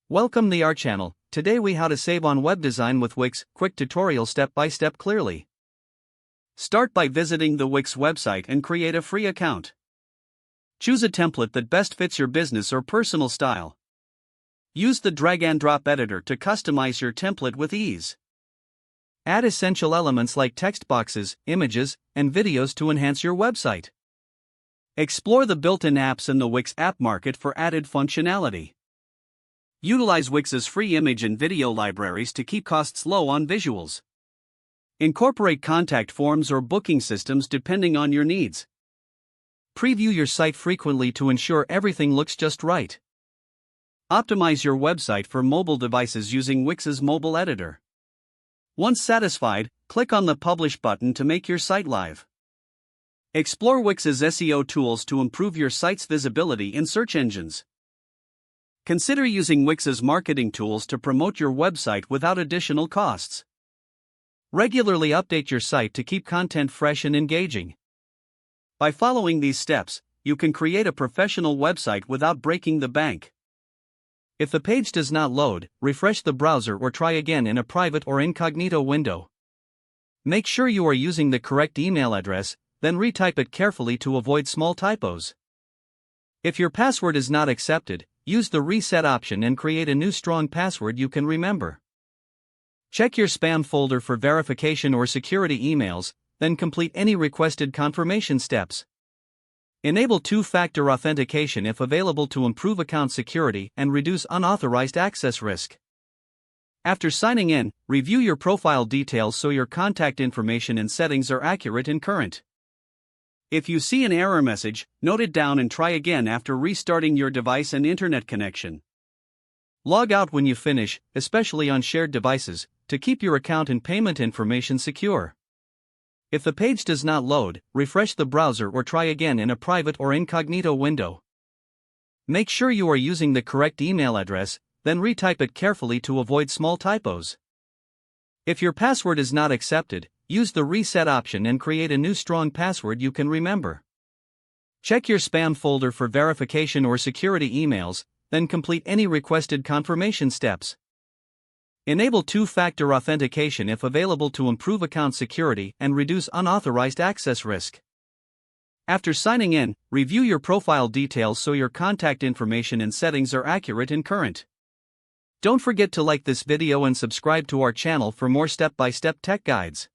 Welcome to our channel. Today we how to save on web design with Wix, quick tutorial step by step clearly. Start by visiting the Wix website and create a free account. Choose a template that best fits your business or personal style. Use the drag and drop editor to customize your template with ease. Add essential elements like text boxes, images, and videos to enhance your website. Explore the built-in apps in the Wix app market for added functionality. Utilize Wix's free image and video libraries to keep costs low on visuals. Incorporate contact forms or booking systems depending on your needs. Preview your site frequently to ensure everything looks just right. Optimize your website for mobile devices using Wix's mobile editor. Once satisfied, click on the Publish button to make your site live. Explore Wix's SEO tools to improve your site's visibility in search engines. Consider using Wix's marketing tools to promote your website without additional costs. Regularly update your site to keep content fresh and engaging. By following these steps, you can create a professional website without breaking the bank. If the page does not load, refresh the browser or try again in a private or incognito window. Make sure you are using the correct email address, then retype it carefully to avoid small typos. If your password is not accepted, use the reset option and create a new strong password you can remember. Check your spam folder for verification or security emails, then complete any requested confirmation steps. Enable two-factor authentication if available to improve account security and reduce unauthorized access risk. After signing in, review your profile details so your contact information and settings are accurate and current. If you see an error message, note it down and try again after restarting your device and internet connection. Log out when you finish, especially on shared devices, to keep your account and payment information secure. If the page does not load, refresh the browser or try again in a private or incognito window. Make sure you are using the correct email address, then retype it carefully to avoid small typos. If your password is not accepted, use the reset option and create a new strong password you can remember. Check your spam folder for verification or security emails, then complete any requested confirmation steps. Enable two-factor authentication if available to improve account security and reduce unauthorized access risk. After signing in, review your profile details so your contact information and settings are accurate and current. Don't forget to like this video and subscribe to our channel for more step-by-step tech guides.